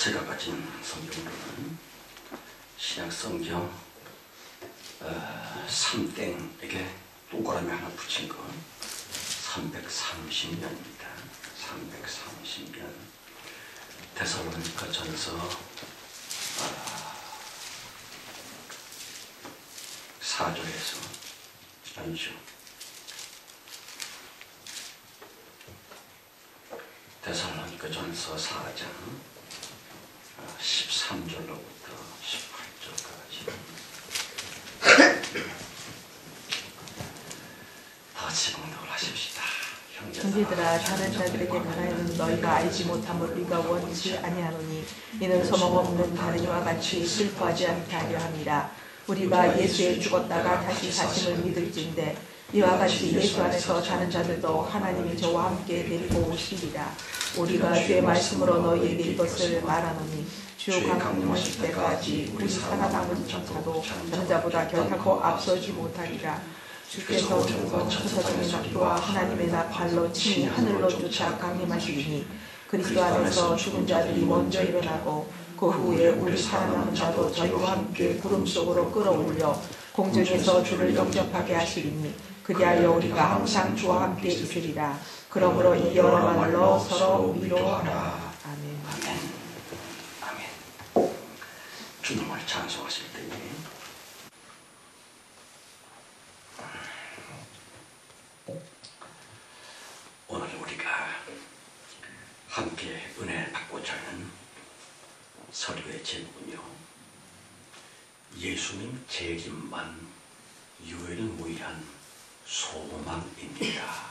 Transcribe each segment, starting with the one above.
제가 가진 성경으로는 신약성경 3땡에게 동그라미 하나 붙인 거 330년입니다. 330년 데살로니가 전서 4절에서 아니죠. 데살로니가 전서 4장 13절로부터 18절까지 다 지공덕을 하십시다. 형제들아, 다른 자들에게 말하여는 너희가 알지 못함을 우리가 원치 아니하노니 이는 소망 없는 다른 이와 같이 슬퍼하지 않게 하려 함이라. 우리가 예수에 죽었다가 다시 사심을 믿을진대 이와 같이 예수 안에서 사는 자들도 하나님이 저와 함께 데리고 오시리라. 우리가 주의 말씀으로 너희에게 이것을 말하노니 주 강림 오실 때까지 우리 살아남은 천사도 다른 자보다 결단코 앞서지 못하리라. 주께서 천사중의 낙도와 하나님의 나팔로 친히 하늘로 쫓아 강림하시리니 그리스도 안에서 죽은 자들이 먼저 일어나고 그 후에 우리 살아남은 자도 저희와 함께 구름 속으로 끌어올려 공중에서 주를 영접하게 하시리니 그리하여 우리가 항상 주와 함께 있으리라. 그러므로 이 여러 말로 서로 위로하라. 아멘. 아멘. 아멘. 주님을 찬송하실 때에 오늘 우리가 함께 은혜를 받고자 하는 설교의 제목은요, 예수님 재림만 유일무이한 소망입니다.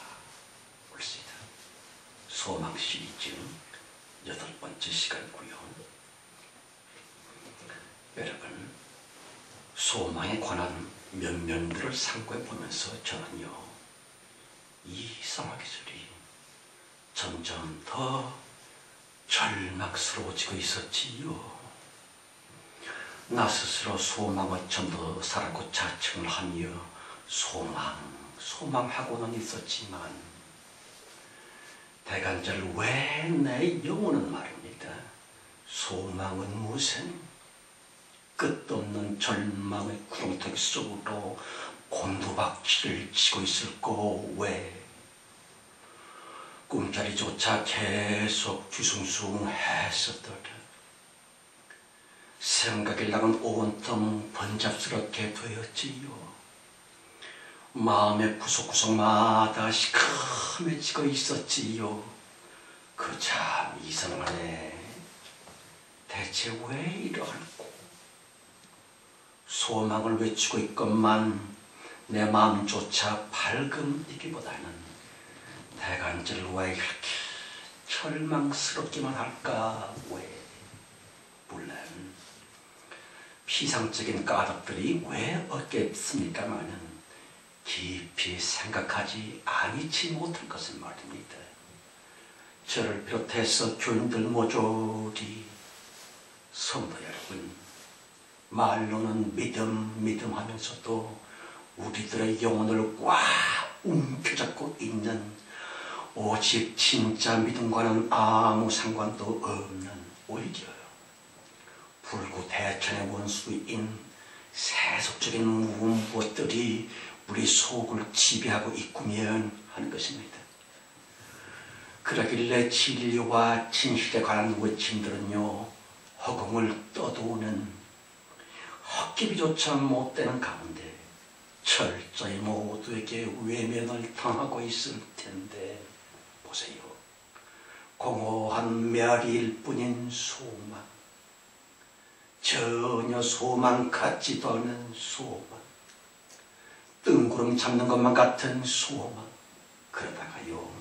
옳습니다. 소망 시리즈 8번째 시간이고요. 여러분, 소망에 관한 면면들을 상고해 보면서 저는요, 이 성화기술이 점점 더 절망스러워지고 있었지요. 나 스스로 소망을 좀 더 살았고 자청을 하며 소망하고는 있었지만 대간절 왜 내 영혼은 말입니다. 소망은 무슨 끝도 없는 절망의 구렁텅이 속으로 곤두박질을 치고 있을꼬. 왜 꿈자리조차 계속 뒤숭숭했었더라. 생각일랑은 온통 번잡스럽게 되었지요. 마음의 구석구석마다 시커매지고 있었지요. 그 참 이상하네. 대체 왜 이럴꼬. 소망을 외치고 있건만 내 마음조차 밝음이기보다는 대간절 왜 이렇게 절망스럽기만 할까. 왜? 물론 피상적인 까닭들이 왜 없겠습니까마는 깊이 생각하지 아니치 못할 것은 말입니다. 저를 비롯해서 교인들 모조리 성도 여러분, 말로는 믿음 하면서도 우리들의 영혼을 꽉 움켜잡고 있는 오직 진짜 믿음과는 아무 상관도 없는, 오히려 불구대천의 원수인 세속적인 무엇들이 우리 속을 지배하고 있구면 하는 것입니다. 그러길래 진리와 진실에 관한 외침들은요, 허공을 떠도는 헛기비조차 못되는 가운데 철저히 모두에게 외면을 당하고 있을 텐데, 보세요. 공허한 메아리일 뿐인 소망, 전혀 소망 같지도 않은 소망, 뜬구름 잡는 것만 같은 소망. 그러다가요,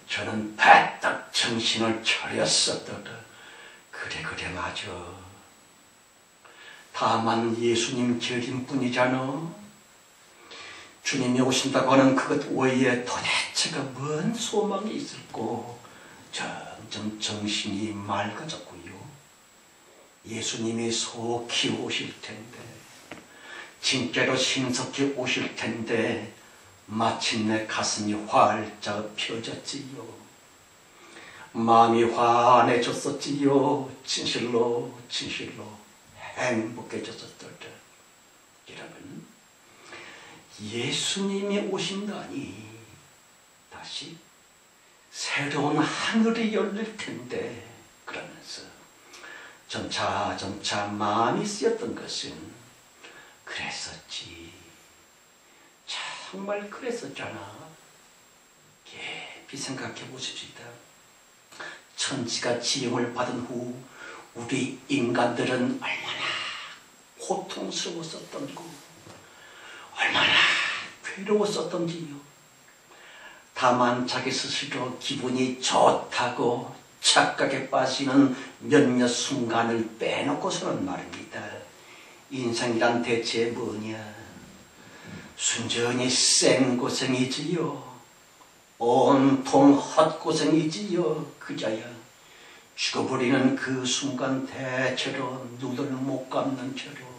저는 바짝 정신을 차렸었더라. 그래 맞아. 다만 예수님 재림뿐이잖아. 주님이 오신다고 하는 그것 외에 도대체가 뭔 소망이 있을꼬. 점점 정신이 맑아졌고요. 예수님이 속히 오실 텐데, 진짜로 신속히 오실 텐데 마침내 가슴이 활짝 펴졌지요. 마음이 환해졌었지요. 진실로 행복해졌었을 때. 여러분, 예수님이 오신다니 다시 새로운 하늘이 열릴 텐데, 그러면서 점차 마음이 쓰였던 것은 그랬었지, 정말 그랬었잖아. 깊이 생각해 보십시다. 천지가 지음을 받은 후 우리 인간들은 얼마나 고통스러웠었던고, 얼마나 괴로웠었던지요. 다만 자기 스스로 기분이 좋다고 착각에 빠지는 몇몇 순간을 빼놓고서는 말입니다. 인생이란 대체 뭐냐? 순전히 생고생이지요. 온통 헛고생이지요. 그자야 죽어버리는 그 순간 대체로 눈을 못 감는 채로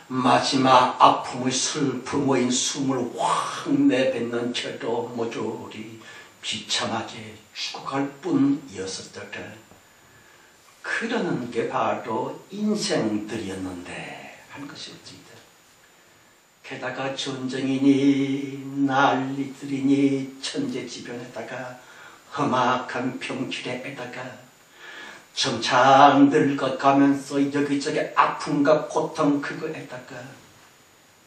마지막 아픔의 슬픔의 숨을 확 내뱉는 채로 모조리 비참하게 죽어갈 뿐이었었더라. 그러는 게 바로 인생들이었는데 하는 것이었습니다. 게다가 전쟁이니 난리들이니 천재지변에다가 험악한 병실에다가 점차 늙어가면서 여기저기 아픔과 고통 그거에다가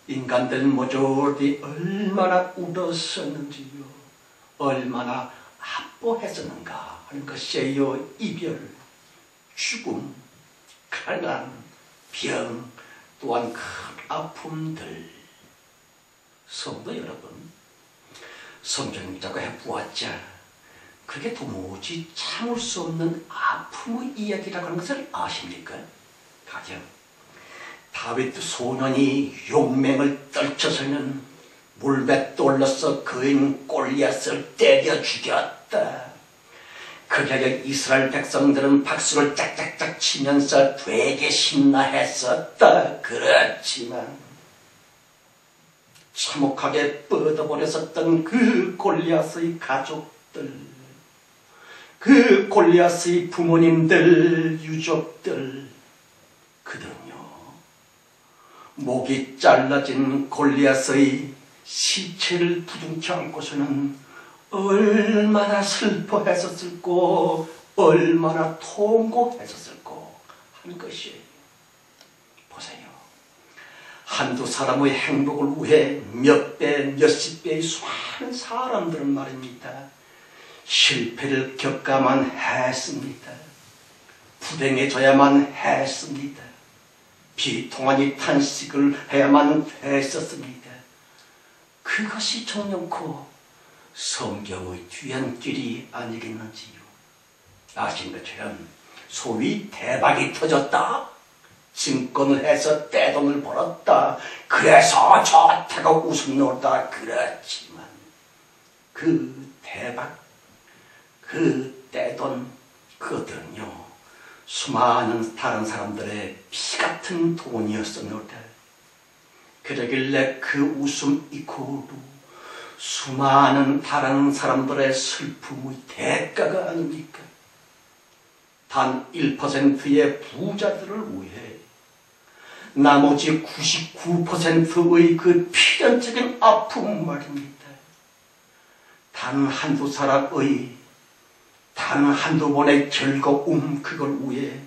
인간들 모조리 얼마나 울었었는지요. 얼마나 아파했었는가 하는 것이에요. 이별, 죽음, 가난, 병, 또한 큰 아픔들. 성도 여러분, 성경 기자가 해보았자 그게 도무지 참을 수 없는 아픔의 이야기라고 하는 것을 아십니까? 가령 다윗 소년이 용맹을 떨쳐서는 물배 떠올라서 거인 골리앗을 때려 죽였다. 그래야 이스라엘 백성들은 박수를 짝짝짝 치면서 되게 신나했었다. 그렇지만 참혹하게 뻗어버렸었던 그 골리앗의 가족들, 그 골리앗의 부모님들, 유족들, 그들은요, 목이 잘라진 골리앗의 시체를 부둥켜 안고서는 얼마나 슬퍼했었을꼬, 얼마나 통곡했었을꼬 하는 것이에요. 보세요. 한두 사람의 행복을 위해 몇 배, 몇십 배의 수많은 사람들은 말입니다. 실패를 겪어야만 했습니다. 불행해져야만 했습니다. 비통하니 탄식을 해야만 했었습니다. 그것이 정령코 성경의 뒤안길이 아니겠는지요. 아신 것처럼 소위 대박이 터졌다, 증권을 해서 떼돈을 벌었다, 그래서 좋다고 웃음 놓다. 그렇지만 그 대박, 그 떼돈, 그것들은요 수많은 다른 사람들의 피같은 돈이었습니다. 그러길래 그 웃음 이코도 수많은 다른 사람들의 슬픔의 대가가 아닙니까? 단 1%의 부자들을 위해 나머지 99%의 그 필연적인 아픔 말입니다. 단 한두 사람의 단 한두 번의 즐거움, 그걸 위해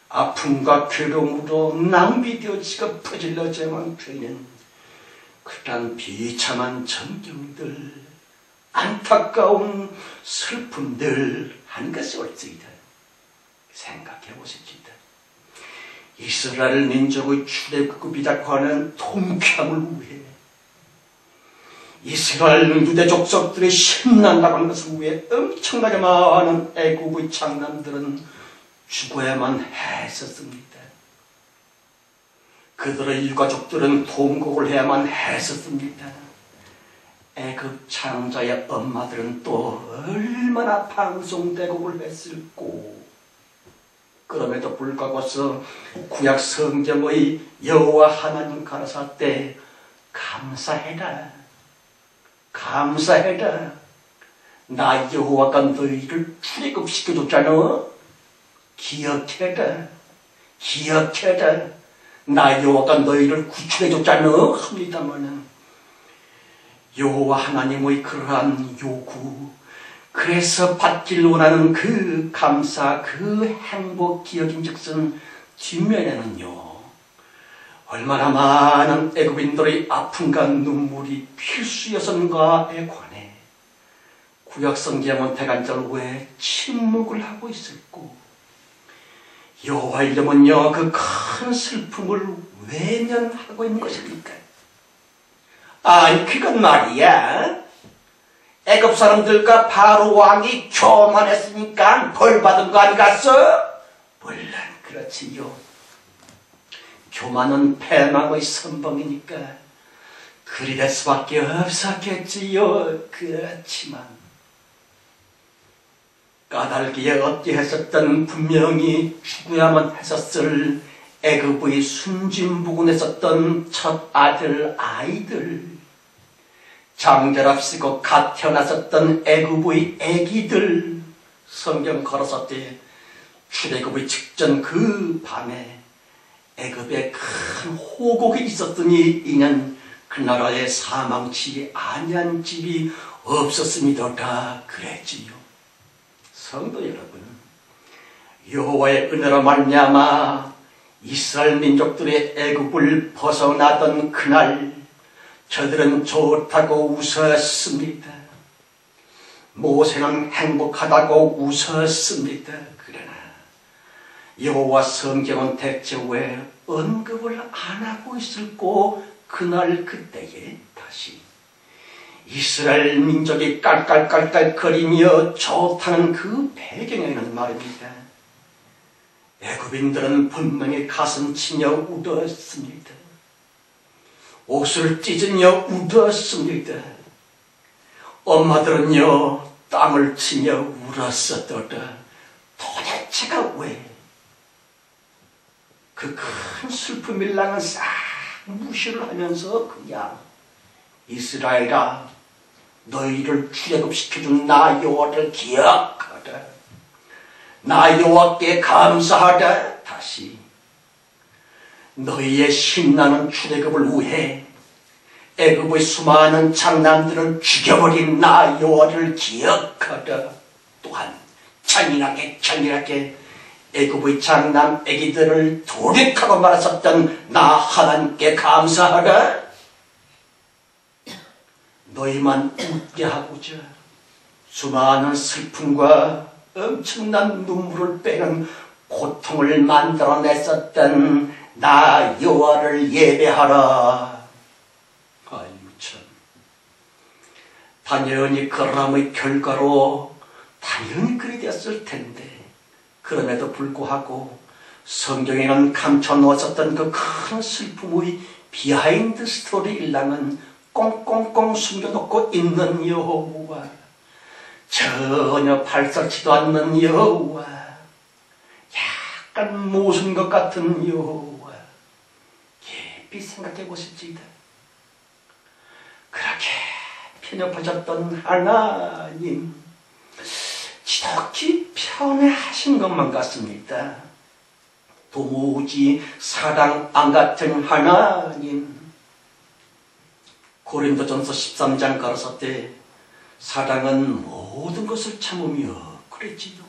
아픔과 괴로움으로 낭비되어지고 퍼질러져야만 되는 그런 비참한 전경들, 안타까운 슬픔들 하는 것이 옳습니다. 생각해 보십시다. 이스라엘 민족의 출애굽이라고 하는 통쾌함을 위해, 이스라엘 유대 족속들이 신난다고 하는 것을 위해 엄청나게 많은 애국의 장남들은 죽어야만 했었습니다. 그들의 일가족들은 통곡을 해야만 했었습니다. 애굽 창자의 엄마들은 또 얼마나 방송대곡을 했을꼬. 그럼에도 불구하고서 구약 성경의 여호와 하나님 가라사대 감사해라, 감사해라, 나 여호와가 너희를 출애굽시켜줬잖아. 기억해라. 기억해라. 나 여호와가 너희를 구출해줬잖아 합니다마는 여호와 하나님의 그러한 요구, 그래서 받길 원하는 그 감사, 그 행복 기억인즉슨 뒷면에는요, 얼마나 많은 애굽인들의 아픔과 눈물이 필수였던가에 관해 구약성경은 대간절 왜 침묵을 하고 있었고, 여호와 이름은요 그 큰 슬픔을 외면하고 있는 것입니까? 아니 그건 말이야, 애굽 사람들과 바로 왕이 교만했으니까 벌 받은 거 아니겠어? 물론 그렇지요. 교만은 패망의 선봉이니까 그리 될 수밖에 없었겠지요. 그렇지만 까닭이에 어찌했었던 분명히 죽어야만 했었을 애굽의 순진부군했었던 첫 아들 아이들, 장자랍시고 갓 태어났었던 애굽의 애기들, 성경 걸었었대. 출애굽의 직전 그 밤에 애굽에 큰 호곡이 있었더니 이는 그 나라에 사망치 아니한 집이 없었음이더라 그랬지요. 성도 여러분, 여호와의 은혜로 말미암아 이스라엘 민족들의 애굽을 벗어나던 그날 저들은 좋다고 웃었습니다. 모세는 행복하다고 웃었습니다. 그러나 여호와 성경은 대체 왜 언급을 안 하고 있을꼬? 그날 그때에 다시 이스라엘 민족이 깔깔깔깔거리며 좋다는 그 배경에는 말입니다. 애굽인들은 분명히 가슴 치며 울었습니다. 옷을 찢으며 울었습니다. 엄마들은요 땅을 치며 울었었더라. 도대체가 왜 그 큰 슬픔 일랑은 싹 무시를 하면서 그냥 이스라엘아, 너희를 출애굽시켜준 나 여호와를 기억하라. 나 여호와께 감사하라. 다시 너희의 신나는 출애굽을 위해 애굽의 수많은 장남들을 죽여버린 나 여호와를 기억하라. 또한 잔인하게 애굽의 장남 애기들을 도륙하고 말았었던 나 하나님께 감사하라. 너희만 웃게 하고자 수많은 슬픔과 엄청난 눈물을 빼는 고통을 만들어냈었던 나 여호와를 예배하라. 아이고 참, 당연히 그러함의 결과로 당연히 그리 되었을 텐데, 그럼에도 불구하고 성경에는 감춰놓았었던 그 큰 슬픔의 비하인드 스토리 일랑은 꽁꽁꽁 숨겨놓고 있는 여호와, 전혀 발설치도 않는 여호와, 약간 모순 것 같은 여호와, 깊이 생각해 보십시다. 그렇게 편협하셨던 하나님, 지독히 편애하신 것만 같습니다. 도무지 사랑 안 같은 하나님. 고린도전서 13장 가로서 때 사랑은 모든 것을 참으며 그랬지요.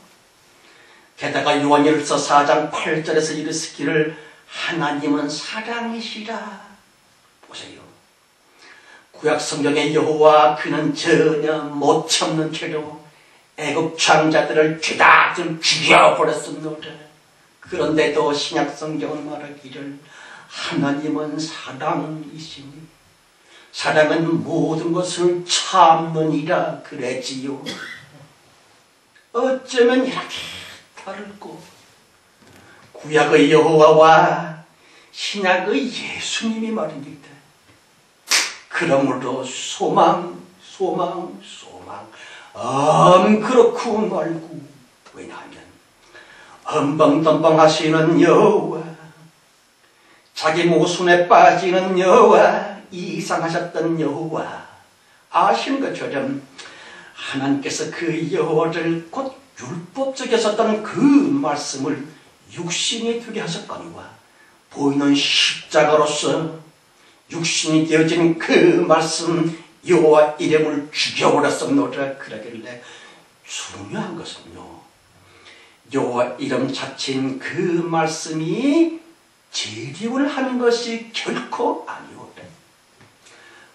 게다가 요한일서 4장 8절에서 이르시기를 하나님은 사랑이시라. 보세요. 구약 성경의 여호와 그는 전혀 못 참는 죄로 애굽 장자들을 죄다 좀 죽여버렸습니다. 그런데도 신약 성경은 말하기를 하나님은 사랑이시니 사랑은 모든 것을 참느니라 그랬지요. 어쩌면 이렇게 다르고 구약의 여호와와 신약의 예수님이 말입니다. 그러므로 소망 그렇고 말고, 왜냐하면 험벙덤벙하시는 여호와, 자기 모순에 빠지는 여호와, 이상하셨던 여호와 아시는 것처럼 하나님께서 그 여호와를 곧 율법적이었었던 그 말씀을 육신이 되게 하셨거니와 보이는 십자가로서 육신이 되어진 그 말씀 여호와 이름을 죽여버렸었노라. 그러길래 중요한 것은요, 여호와 이름 자체인 그 말씀이 재림을 하는 것이 결코 아니오라.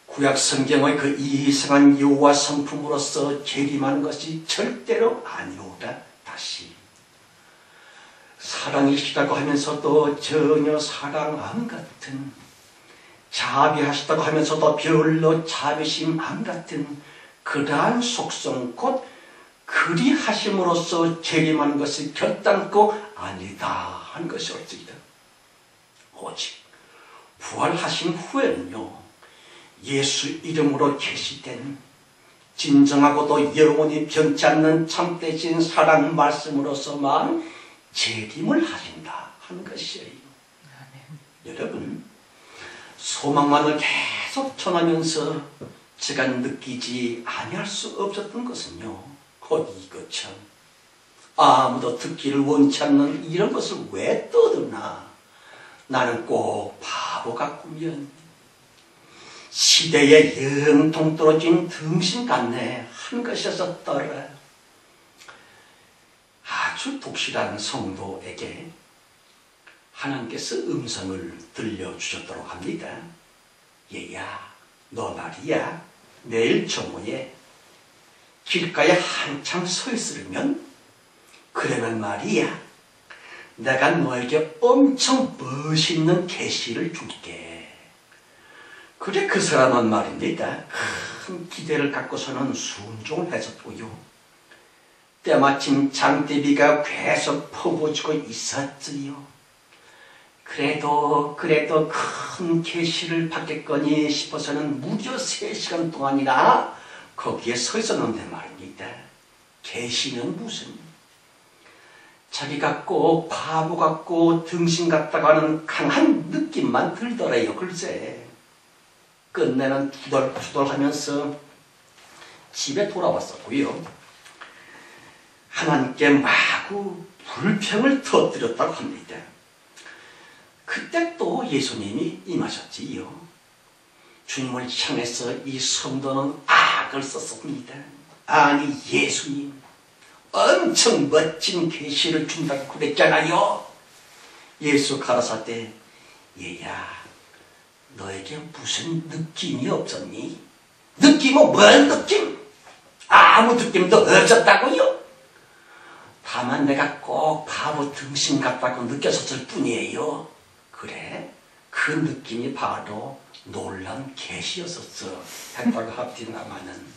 구약 성경의 그 이상한 여호와 성품으로서 재림하는 것이 절대로 아니오라. 다시 사랑이시다고 하면서도 전혀 사랑 안 같은, 자비하시다고 하면서도 별로 자비심 안 같은 그러한 속성 곧 그리하심으로써 재림하는 것이 결단코 아니다 하는 것이 옳습니다. 오직 부활하신 후에는요, 예수 이름으로 계시된 진정하고도 영원히 변치 않는 참되신 사랑 말씀으로서만 재림을 하신다 하는 것이에요. 여러분, 소망만을 계속 전하면서 제가 느끼지 아니할 수 없었던 것은요, 곧 이것참 아무도 듣기를 원치 않는 이런 것을 왜 떠드나, 나는 꼭 바보 같구면 시대에 영통 떨어진 등신 같네 한 것이었더라. 아주 독실한 성도에게 하나님께서 음성을 들려주셨도록 합니다. 얘야, 너 말이야, 내일 정오에 길가에 한참 서 있으면, 그러면 말이야, 내가 너에게 엄청 멋있는 계시를 줄게. 그래, 그 사람은 말입니다, 큰 기대를 갖고서는 순종을 했었고요. 때마침 장대비가 계속 퍼부어지고 있었지요. 그래도 큰 계시를 받겠거니 싶어서는 무려 3시간 동안이나 거기에 서 있었는데 말입니다. 계시는 무슨, 자기가 꼭 바보 같고 등신 같다고 하는 강한 느낌만 들더래요. 글쎄, 끝내는 투덜투덜하면서 집에 돌아왔었고요. 하나님께 마구 불평을 터뜨렸다고 합니다. 그때 또 예수님이 임하셨지요. 주님을 향해서 이 성도는 악을 썼습니다. 아니, 예수님 엄청 멋진 계시를 준다고 그랬잖아요. 예수 가라사대, 얘야, 너에게 무슨 느낌이 없었니? 느낌은 뭔 느낌? 아무 느낌도 없었다고요? 다만 내가 꼭 바보 등신 같다고 느꼈었을 뿐이에요. 그래? 그 느낌이 바로 놀란 계시였었어 했다고 합디나마는,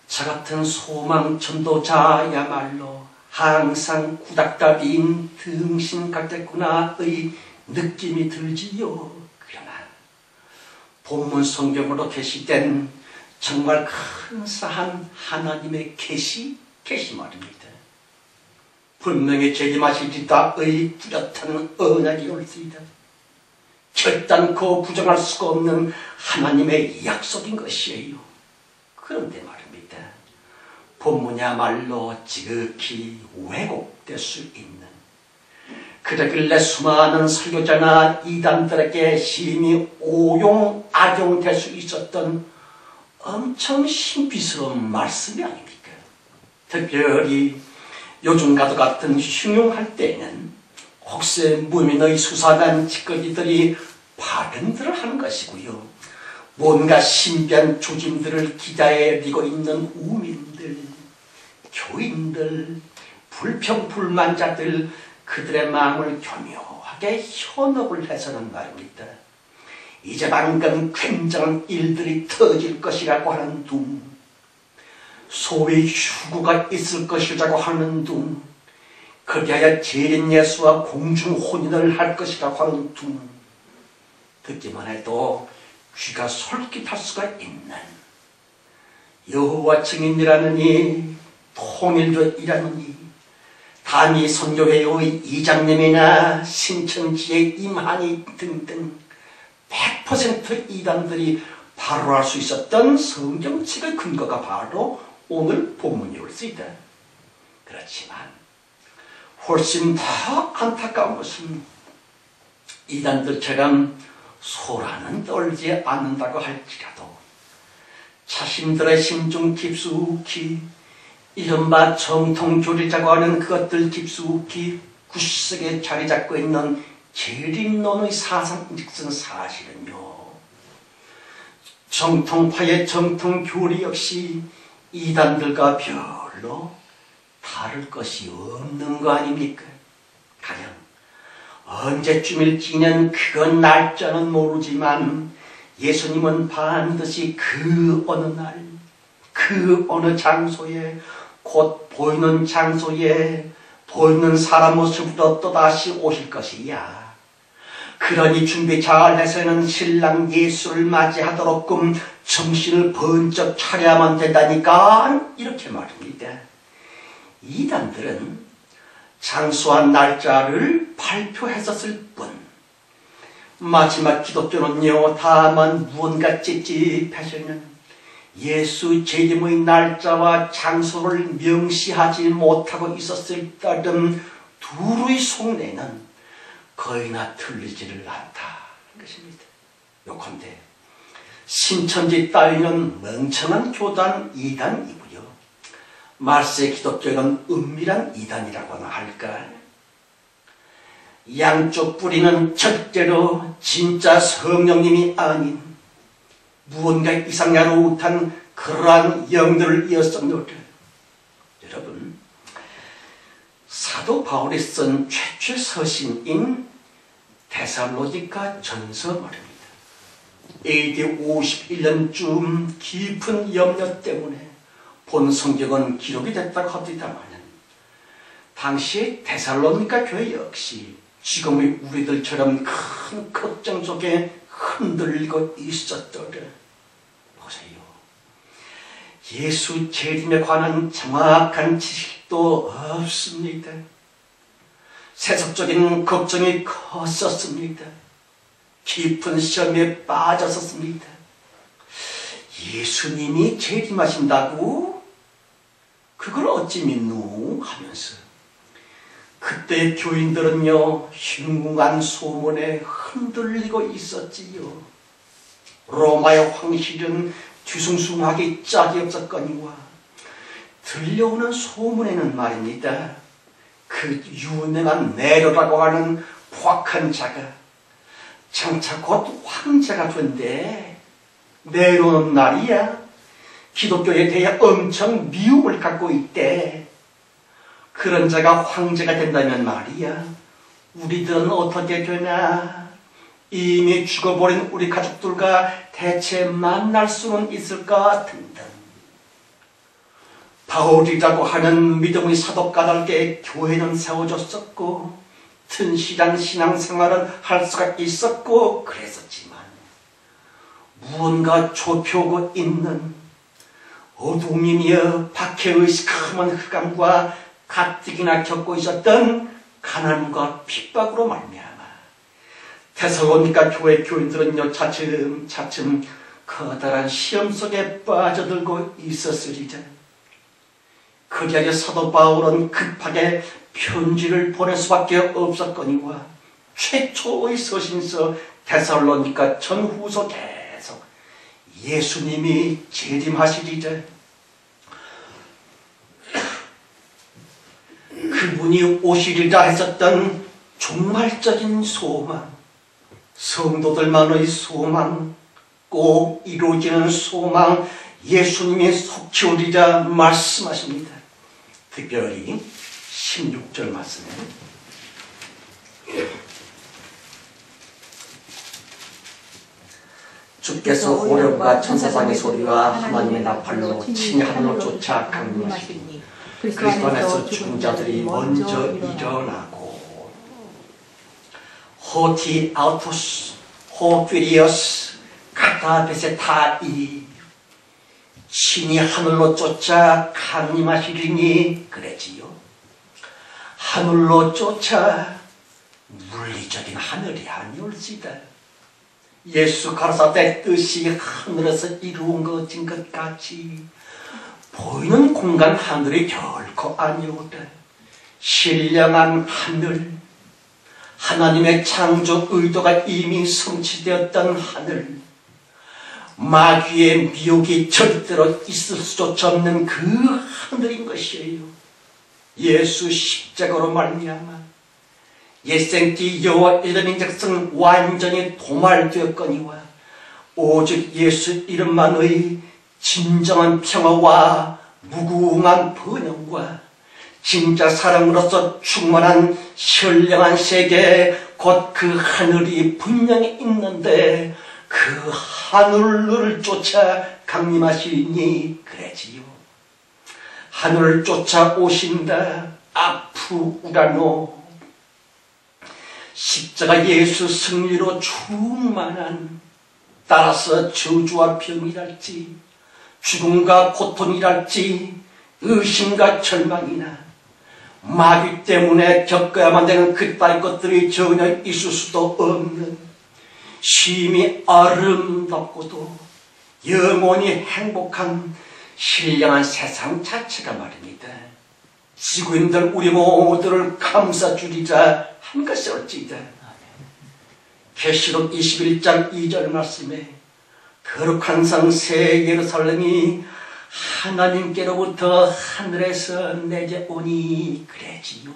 저 같은 소망 전도자야말로 항상 구닥다리인 등신 같겠구나의 느낌이 들지요. 그러나 본문 성경으로 계시된 정말 근사한 하나님의 계시 말입니다. 분명히 재림하시리다의 뚜렷한 언약이 옳습니다. 결단코 부정할 수가 없는 하나님의 약속인 것이에요. 그런데 말입니다, 본문이야말로 지극히 왜곡될 수 있는, 그러길래 수많은 설교자나 이단들에게 심히 오용, 악용될 수 있었던 엄청 신비스러운 말씀이 아닙니까? 특별히 요즘과도 같은 흉흉할 때에는 혹시 무민의 수사관 찌꺼기들이 발언들을 하는 것이고요. 뭔가 신비한 조짐들을 기다려 미고 있는 우민들, 교인들, 불평불만자들, 그들의 마음을 교묘하게 현혹을 해서는 말입니다, 이제 방금 굉장한 일들이 터질 것이라고 하는 둥, 소위 휴구가 있을 것이라고 하는 둥, 그리하여 재림 예수와 공중 혼인을 할 것이라고 하는 둥, 듣기만 해도 귀가 솔깃할 수가 있는, 여호와 증인이라느니 통일교이라느니 단위 선교회의 이장님이나 신천지의 임하니 등등 100% 이단들이 바로 할 수 있었던 성경책의 근거가 바로 오늘 본문이 올 수 있다. 그렇지만 훨씬 더 안타까운 것은 이단들처럼 소란은 떨지 않는다고 할지라도 자신들의 심중 깊숙이 이른바 정통교리라고 하는 그것들 깊숙이 구석에 자리 잡고 있는 재림론의 사상즉슨 사실은요, 정통파의 정통교리 역시 이단들과 별로 다를 것이 없는 거 아닙니까? 가령 언제쯤일지는 그건 날짜는 모르지만 예수님은 반드시 그 어느 날, 그 어느 장소에, 곧 보이는 장소에 보이는 사람 모습으로 또다시 오실 것이야. 그러니 준비 잘해서는 신랑 예수를 맞이하도록끔 정신을 번쩍 차려야만 된다니까, 이렇게 말합니다. 이단들은 장소와 날짜를 발표했었을 뿐 마지막 기독교는요, 다만 무언가 찝찝해서는 예수 재림의 날짜와 장소를 명시하지 못하고 있었을 따름 둘의 속내는 거의나 틀리지를 않다는 것입니다. 요컨대 신천지 따위는 멍청한 교단 이단이고요, 말세 기독교는 은밀한 이단이라고나 할까. 양쪽 뿌리는 절대로 진짜 성령님이 아닌 무언가 이상야로웃한 그러한 영들을 이었었노라. 여러분, 사도 바울이 쓴 최초의 서신인 데살로니가 전서 말입니다. AD 51년쯤 깊은 염려 때문에 본 성경은 기록이 됐다고 합니다만, 당시 데살로니가 교회 역시 지금의 우리들처럼 큰 걱정 속에 흔들리고 있었더라. 보세요. 예수 재림에 관한 정확한 지식도 없습니다. 세속적인 걱정이 컸었습니다. 깊은 시험에 빠졌었습니다. 예수님이 재림하신다고? 그걸 어찌 믿노? 하면서 그때 교인들은요, 흉흉한 소문에 흔들리고 있었지요. 로마의 황실은 뒤숭숭하게 짝이 없었거니와 들려오는 소문에는 말입니다, 그 유명한 네로라고 하는 포악한 자가 장차 곧 황제가 된대. 네로는 말이야, 기독교에 대해 엄청 미움을 갖고 있대. 그런 자가 황제가 된다면 말이야, 우리들은 어떻게 되나? 이미 죽어버린 우리 가족들과 대체 만날 수는 있을까 등등. 바울이라고 하는 믿음의 사도가들께 교회는 세워졌었고 튼실한 신앙생활을 할 수가 있었고 그랬었지만, 무언가 좁혀오고 있는 어둠이며 박해의 시커먼 흑암과 가뜩이나 겪고 있었던 가난과 핍박으로 말미암아 데살로니가 교회 교인들은요, 차츰차츰 커다란 시험 속에 빠져들고 있었으리자. 그리하여 사도 바울은 급하게 편지를 보낼 수밖에 없었거니와 최초의 서신서 데살로니가 전후서 계속 예수님이 재림하시리자, 그분이 오시리라 했었던 종말적인 소망, 성도들만의 소망, 꼭 이루어지는 소망, 예수님이 속히 오리라 말씀하십니다. 특별히 16절 말씀에 주께서 호령과 천사장의 소리와 하나님의 나팔로 친히 하늘로 쫓아 강림하시니 그리스도 안에서 죽은 자들이 먼저 일어나고 호티 아우토스 호피리어스 카타베세타이 친히 하늘로 쫓아 강림하시리니 그랬지요. 하늘로 쫓아 물리적인 하늘이 아니올지다. 예수 가라사대 뜻이 하늘에서 이루어진 것 같이 보이는 공간 하늘이 결코 아니오다. 신령한 하늘, 하나님의 창조 의도가 이미 성취되었던 하늘, 마귀의 미혹이 절대로 있을 수조차 없는 그 하늘인 것이에요. 예수 십자가로 말미암아 옛생기 여호와 이름인즉슨 완전히 도말되었거니와 오직 예수 이름만의 진정한 평화와 무궁한 번영과 진짜 사랑으로서 충만한 신령한 세계 곧 그 하늘이 분명히 있는데 그 하늘을 쫓아 강림하시니 그래지요. 하늘을 쫓아 오신다. 아프 우라노. 십자가 예수 승리로 충만한, 따라서 저주와 병이랄지 죽음과 고통이랄지 의심과 절망이나 마귀 때문에 겪어야만 되는 그따위 것들이 전혀 있을 수도 없는 심히 아름답고도 영원히 행복한 신령한 세상 자체가 말입니다. 지구인들 우리 모두를 감싸주리자 한 것이 어찌이다. 계시록 21장 2절 말씀에 거룩한 성 새 예루살렘이 하나님께로부터 하늘에서 내려오니 그래지요.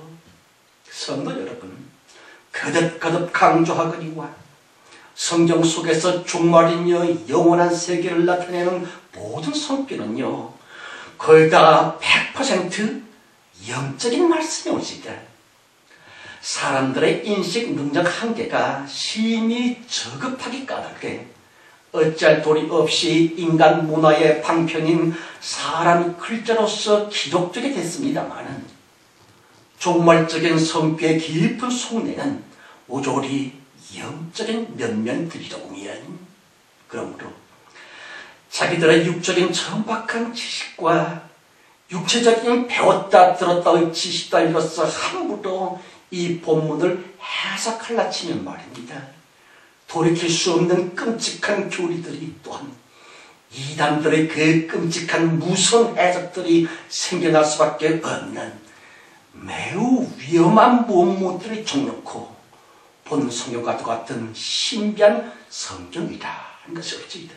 성도 여러분, 거듭거듭 강조하거니와 성경 속에서 종말이며 영원한 세계를 나타내는 모든 성격은요, 거의 다 100% 영적인 말씀이 오시다. 사람들의 인식 능력 한계가 심히 저급하기 까닭에 어찌할 도리 없이 인간 문화의 방편인 사람이 글자로서 기록되게 됐습니다마는 종말적인 성취의 깊은 속내는 오조리 영적인 면면들이라 보면, 그러므로 자기들의 육적인 천박한 지식과 육체적인 배웠다 들었다의 지식 따위로서 함부로 이 본문을 해석하려 치면 말입니다. 돌이킬 수 없는 끔찍한 교리들이 또한 이단들의 그 끔찍한 무서운 해석들이 생겨날 수밖에 없는 매우 위험한 무엇들이 종놓고 본 성경과도 같은 신비한 성경이다 하는 것이 어찌이다.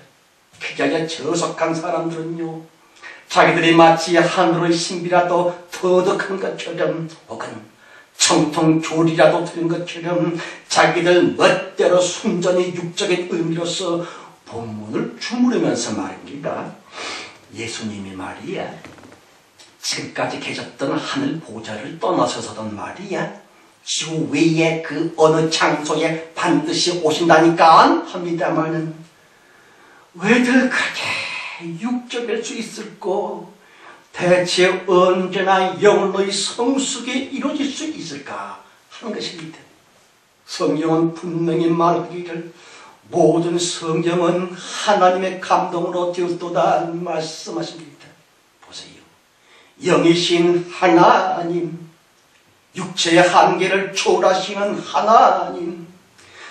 그게 아니라 저속한 사람들은요, 자기들이 마치 하늘의 신비라도 터득한 것처럼 혹은 청통교리라도 들은 것처럼 자기들 멋대로 순전히 육적인 의미로서 본문을 주무르면서 말입니다. 예수님이 말이야, 지금까지 계셨던 하늘 보좌를 떠나서서던 말이야, 지구 외에 그 어느 장소에 반드시 오신다니까 합니다마는 왜들 그렇게 육적일 수 있을꼬? 대체 언제나 영혼의 성숙이 이루어질 수 있을까 하는 것입니다. 성경은 분명히 말하기를 모든 성경은 하나님의 감동으로 되었도다 말씀하십니다. 보세요. 영이신 하나님, 육체의 한계를 초월하시는 하나님,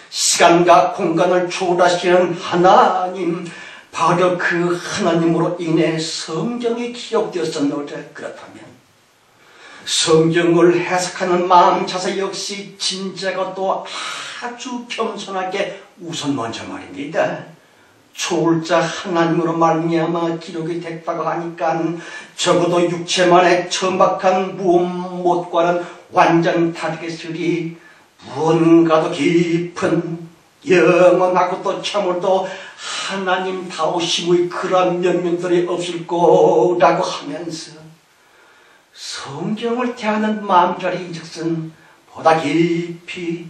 시간과 공간을 초월하시는 하나님, 바로 그 하나님으로 인해 성경이 기록되었었노라. 그렇다면 성경을 해석하는 마음 자세 역시 진짜가 또 아주 겸손하게 우선 먼저 말입니다. 초월자 하나님으로 말미암아 기록이 됐다고 하니까 적어도 육체만의 천박한 무엇과는 완전 다르겠으리 무언가도 깊은 영원하고 또 참으로 하나님다우심의 그러한 면면들이 없을 거라고 하면서 성경을 대하는 마음자리인즉슨 보다 깊이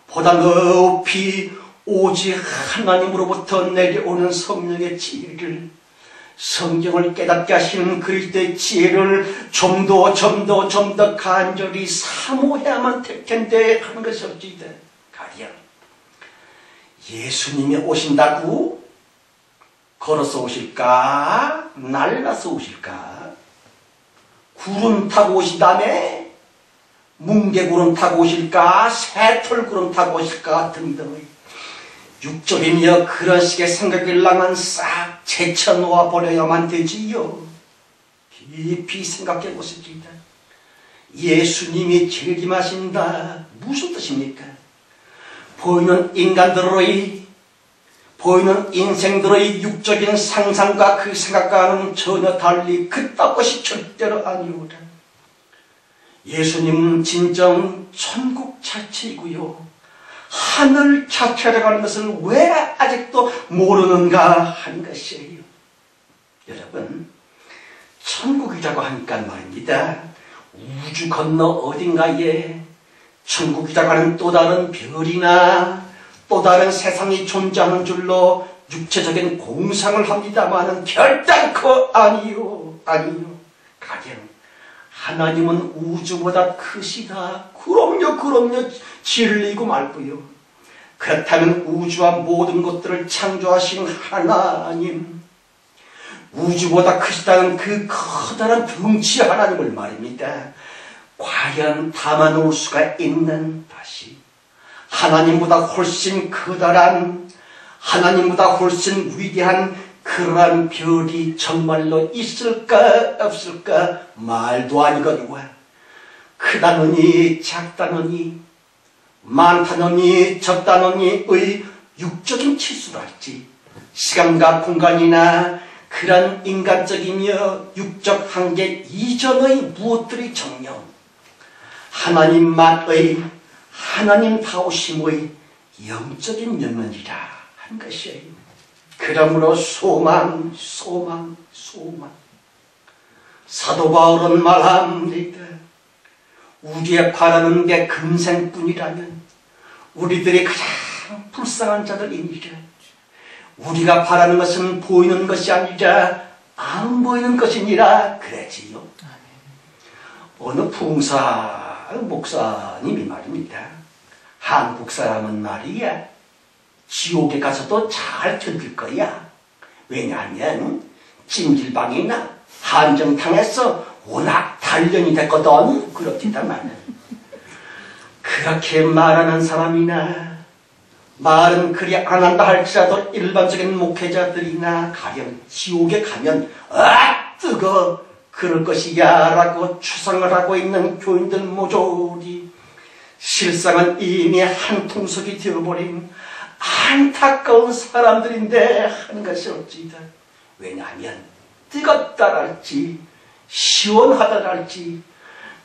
보다 높이 오직 하나님으로부터 내려오는 성령의 지혜를, 성경을 깨닫게 하시는 그리스도의 지혜를 좀 더 간절히 사모해야만 될 텐데 하는 것이 어찌다. 가령 예수님이 오신다고 걸어서 오실까? 날라서 오실까? 구름 타고 오신다며? 뭉게구름 타고 오실까? 새털구름 타고 오실까? 등등의 육적이며 그런 식의 생각을 싹 제쳐놓아 버려야만 되지요. 깊이 생각해 보십시다. 예수님이 즐김하신다. 무슨 뜻입니까? 보이는 인간들의, 보이는 인생들의 육적인 상상과 그 생각과는 전혀 달리 그딴 것이 절대로 아니오라. 예수님은 진정 천국 자체이고요. 하늘 자체라고 하는 것을 왜 아직도 모르는가 하는 것이에요. 여러분, 천국이라고 하니까 말입니다. 우주 건너 어딘가에 천국이라고 하는 또 다른 별이나 또 다른 세상이 존재하는 줄로 육체적인 공상을 합니다마는 결단코 아니요. 아니요. 가령 하나님은 우주보다 크시다. 그럼요. 진리고 말고요. 그렇다면 우주와 모든 것들을 창조하신 하나님, 우주보다 크시다는 그 커다란 덩치 하나님을 말입니다. 과연 담아놓을 수가 있는 다시 하나님보다 훨씬 커다란, 하나님보다 훨씬 위대한 그러한 별이 정말로 있을까 없을까? 말도 아니거니와. 크다느니 작다느니 많다느니 적다느니의 육적인 치수랄지 시간과 공간이나 그런 인간적이며 육적 한계 이전의 무엇들이 정녕 하나님만의 하나님다우심의 영적인 면면이라 한 것이에요. 그러므로 소망. 사도 바울은 말합니다. 우리의 바라는 게 금생뿐이라면 우리들이 가장 불쌍한 자들이니라. 우리가 바라는 것은 보이는 것이 아니라 안 보이는 것이니라 그랬지요. 어느 풍사 목사님이 말입니다. 한국 사람은 말이야 지옥에 가서도 잘 견딜 거야. 왜냐하면 찜질방이나 한정탕에서 워낙 단련이 됐거든. 그렇지다만 그렇게 말하는 사람이나 말은 그리 안 한다 할지라도 일반적인 목회자들이나 가령 지옥에 가면 뜨거 그럴 것이야 라고 추상을 하고 있는 교인들 모조리 실상은 이미 한 통속이 되어버린 안타까운 사람들인데 하는 것이 어찌다. 왜냐하면 뜨겁다랄지 시원하다랄지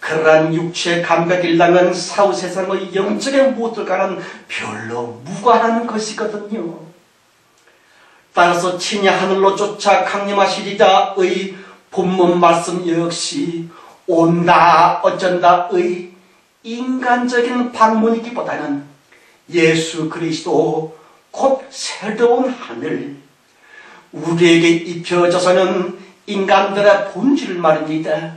그러한 육체의 감각일랑은 사후세상의 영적인 무엇들과는 별로 무관한 것이거든요. 따라서 친히 하늘로 쫓아 강림하시리다의 본문 말씀 역시 온다 어쩐다의 인간적인 방문이기보다는 예수 그리스도 곧 새로운 하늘 우리에게 입혀져서는 인간들의 본질을 말입니다.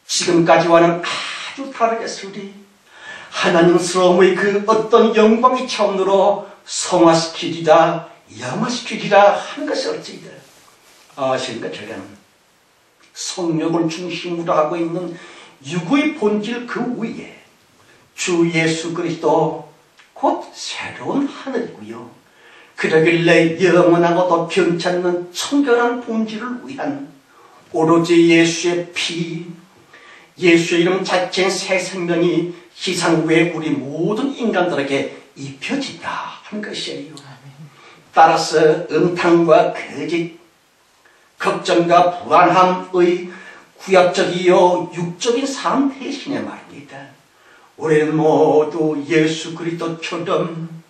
지금까지와는 아주 다르겠으리 하나님스러움의 그 어떤 영광의 차원으로 성화시키리라 영화시키리라 하는 것이 어찌이다. 아시는 것처럼 성령을 중심으로 하고 있는 육의 본질 그 위에 주 예수 그리스도 곧 새로운 하늘이고요. 그러길래 영원하고도 변찮는 청결한 본질을 위한 오로지 예수의 피, 예수의 이름 자체인 새 생명이 희생 후에 우리 모든 인간들에게 입혀진다 하는 것이에요. 따라서 음탕과 거짓, 걱정과 불안함의 구약적이요 육적인 삶 대신에 말입니다. 우리는 모두 예수 그리스도처럼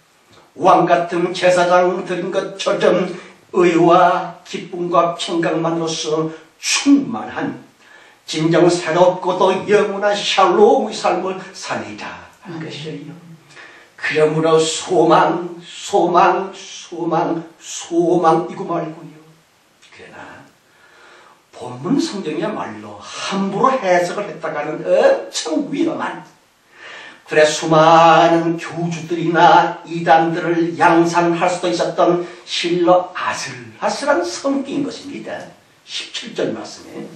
왕같은 제사장 드린 것처럼 의와 기쁨과 평강만으로서 충만한 진정 새롭고도 영원한 샬롬의 삶을 살리자 하는 것이에요. 그러므로 소망이고 말고요. 그러나 본문 성경이야말로 함부로 해석을 했다가는 엄청 위험한 그래 수많은 교주들이나 이단들을 양산할 수도 있었던 실로 아슬아슬한 성격인 것입니다. 17절 말씀에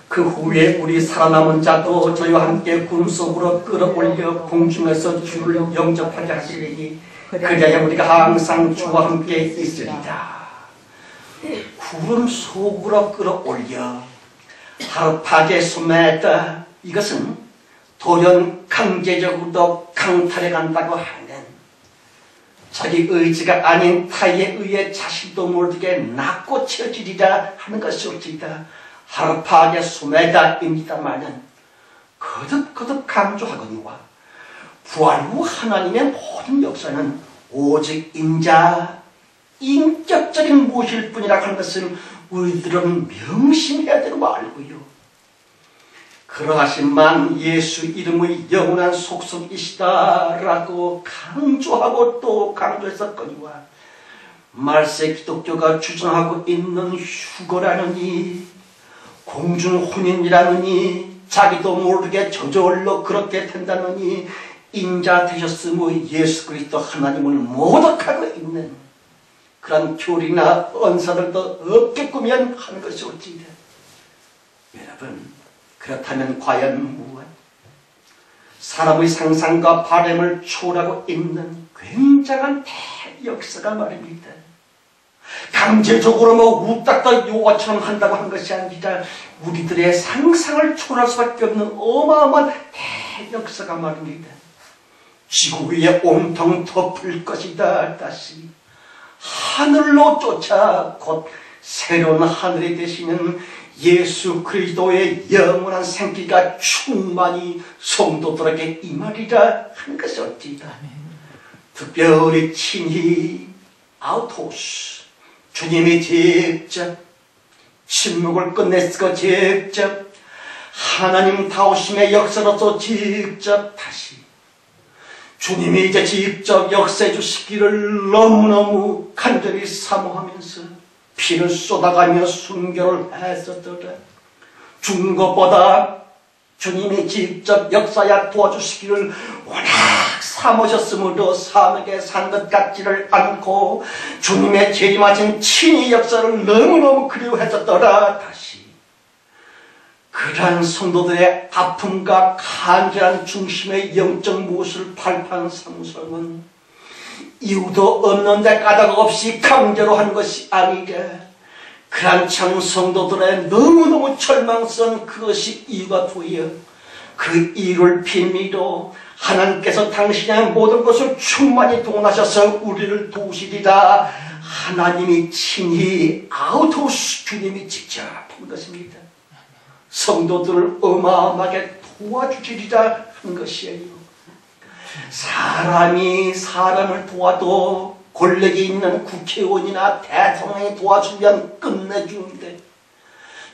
그 후에 우리 살아남은 자도 저희와 함께 구름 속으로 끌어올려 공중에서 주를 영접하게 하시리니 그래야 우리가 항상 주와 함께 있으리라. 구름 속으로 끌어올려 하루파게 소매다. 이것은 돌연 강제적으로 강탈해 간다고 하는 자기 의지가 아닌 타에 의해 자신도 모르게 낳고 처지리라 하는 것이 옳지다. 하루파게 소매다입니다마는 거듭거듭 강조하거니와 부활 후 하나님의 모든 역사는 오직 인격적인 무엇일 뿐이라 하는 것을 우리들은 명심해야 되고 말고요. 그러하시만 예수 이름의 영원한 속성이시다라고 강조하고 또 강조했었거니와 말세 기독교가 주장하고 있는 휴거라느니 공중혼인이라느니 자기도 모르게 저절로 그렇게 된다느니 인자 되셨음의 예수 그리스도 하나님을 모독하고 있는 그런 교리나 언사들도 없겠구면 하는 것이 옳지이다. 여러분, 그렇다면 과연 무엇? 사람의 상상과 바람을 초월하고 있는 굉장한 대역사가 말입니다. 강제적으로 우딱다 요가처럼 한다고 한 것이 아니라 우리들의 상상을 초월할 수밖에 없는 어마어마한 대역사가 말입니다. 지구 위에 온통 덮을 것이다. 다시 하늘로 쫓아 곧 새로운 하늘이 되시는 예수 그리스도의 영원한 생기가 충만히 성도들에게 임하리라 하는 것이 어찌다. 특별히 친히 아우토스 주님이 직접 침묵을 끝내시고 직접 하나님 다우심의 역사로서 직접 다시 주님이 이제 직접 역사해 주시기를 너무너무 간절히 사모하면서 피를 쏟아가며 순교를 했었더라. 죽는 것보다 주님이 직접 역사야 도와주시기를 워낙 사모셨으므로 사막에 산 것 같지를 않고 주님의 재림하신 친히 역사를 너무너무 그리워했었더라. 다시 그러한 성도들의 아픔과 간절한 중심의 영적 무엇을 발판 삼성은 이유도 없는데 까닭 없이 강제로 한 것이 아니라 그러한 참 성도들의 너무너무 절망스러운 그것이 이유가 되어 그 이유를 빌미로 하나님께서 당신의 모든 것을 충만히 동원하셔서 우리를 도우시리라 하나님이 친히 아우토스 주님이 직접 한 것입니다. 성도들을 어마어마하게 도와주시리라 하는 것이에요. 사람이 사람을 도와도 권력이 있는 국회의원이나 대통령이 도와주면 끝내주는데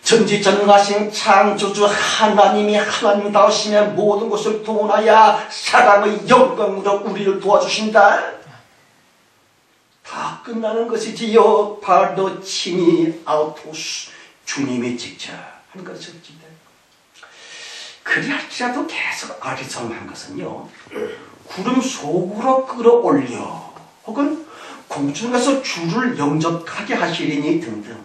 전지전능하신 창조주 하나님이 하나님다우시며 모든 것을 동원하여 사람의 영광으로 우리를 도와주신다. 다 끝나는 것이지요. 바로 친히 아우토스 주님이 직접 한 것입니다. 그리할지라도 계속 아리송한 것은요, 구름 속으로 끌어올려 혹은 공중에서 주를 영접하게 하시리니 등등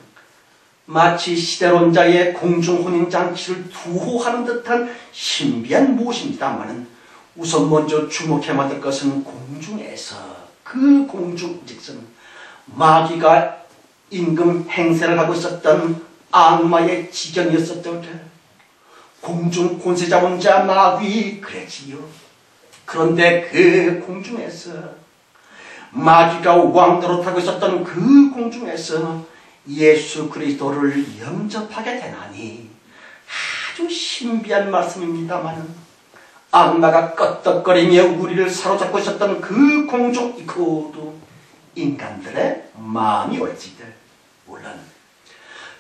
마치 시대론자의 공중혼인장치를 두호하는 듯한 신비한 무엇입니다마는 우선 먼저 주목해야 될 것은 공중에서 그 공중 즉슨 마귀가 임금 행세를 하고 있었던 악마의 지경이었었던 공중 권세 잡은 자 마귀 그랬지요. 그런데 그 공중에서 마귀가 왕노릇 하고 있었던 그 공중에서 예수 그리스도를 영접하게 되나니 아주 신비한 말씀입니다만 악마가 껐덕거리며 우리를 사로잡고 있었던 그 공중 이코도 인간들의 마음이 올지들 물론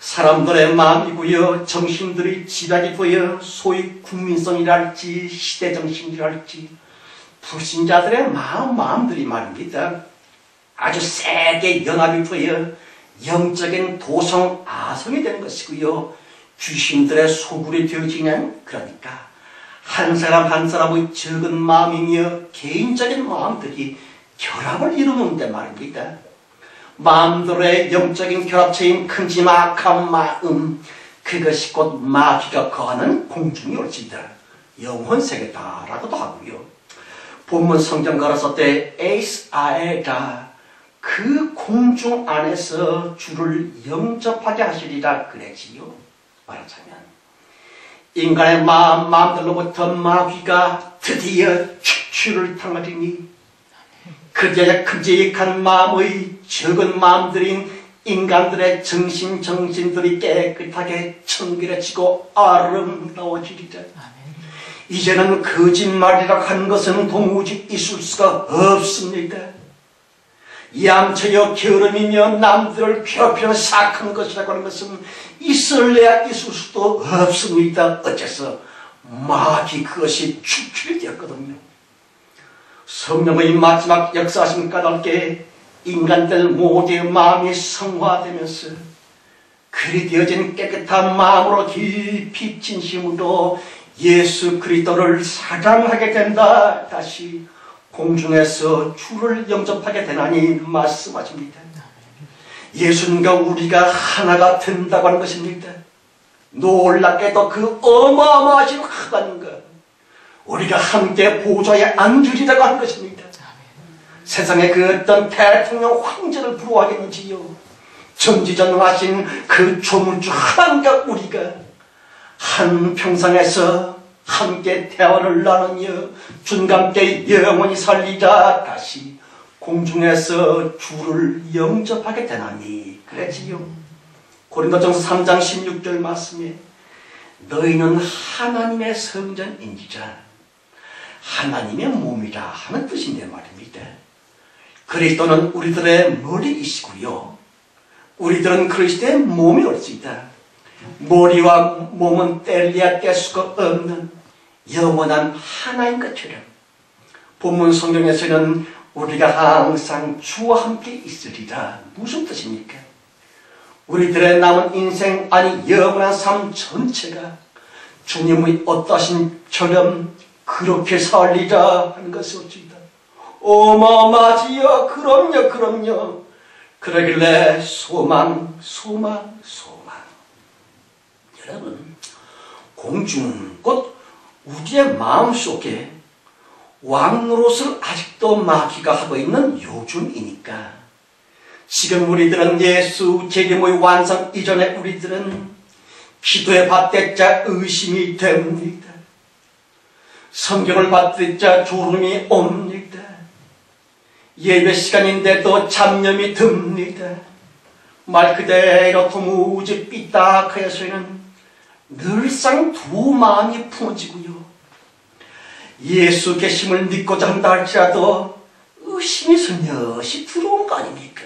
사람들의 마음이고요 정신들이 지각이 되어 소위 국민성이랄지 시대정신이랄지 불신자들의 마음들이 말입니다. 아주 세게 연합이 되어 영적인 도성 아성이 되는 것이고요. 귀신들의 소굴이 되어지는 그러니까 한 사람 한 사람의 적은 마음이며 개인적인 마음들이 결합을 이루는데 말입니다. 마음들의 영적인 결합체인 큼지막한 마음 그것이 곧 마귀가 거하는 공중이 올지다. 영혼세계다라고도 하고요. 본문 성경 가라사 때 에이스아에가 그 공중 안에서 주를 영접하게 하시리라 그랬지요. 말하자면 인간의 마음들로부터 마귀가 드디어 추출을 당하리니 그제야 큼직한 마음의 적은 마음들인 인간들의 정신들이 깨끗하게 청결해지고 아름다워지리라. 이제는 거짓말이라고 하는 것은 도무지 있을 수가 없습니다. 얌체여 게으름이며 남들을 괴롭히는 사악한 것이라고 하는 것은 있을래야 있을 수도 없습니다. 어째서 마귀 그것이 추출이 되었거든요. 성령의 마지막 역사하심 까닭에 인간들 모두의 마음이 성화되면서 그리 되어진 깨끗한 마음으로 깊이 진심으로 예수 그리스도를 사랑하게 된다. 다시 공중에서 주를 영접하게 되나니 말씀하십니다. 예수님과 우리가 하나가 된다고 하는 것입니다. 놀랍게도 그 어마어마하신 하나님과 우리가 함께 보좌에 앉으리라고 하는 것입니다. 세상에 그 어떤 대통령 황제를 부러워하겠는지요. 전지전능하신 그 조물주 하나님과 우리가 한 평상에서 함께 대화를 나누며 주님과 함께 영원히 살리자. 다시 공중에서 주를 영접하게 되나니 그랬지요. 고린도전서 3장 16절 말씀에 너희는 하나님의 성전인지라 하나님의 몸이라 하는 뜻인데 말입니다. 그리스도는 우리들의 머리이시고요. 우리들은 그리스도의 몸이 올 수 있다. 머리와 몸은 뗄래야 뗄 수가 없는 영원한 하나인 것처럼 본문 성경에서는 우리가 항상 주와 함께 있으리라. 무슨 뜻입니까? 우리들의 남은 인생 아니 영원한 삶 전체가 주님의 어떠신처럼 그렇게 살리라 하는 것이었습니다. 어마어마지요. 그럼요. 그러길래 소망. 여러분, 공중 곧 우리의 마음속에 왕노릇을 아직도 마귀가 하고 있는 요즘이니까 지금 우리들은 예수 재림의 완성 이전에 우리들은 기도에 받대자 의심이 됩니다. 성경을 받대자 졸음이 옵니다. 예배 시간인데도 잡념이 듭니다. 말 그대로 도무지 삐딱하여서는 늘상 두 마음이 품어지고요. 예수 계심을 믿고자 한다 할지라도 의심이 슬며시 들어온 거 아닙니까?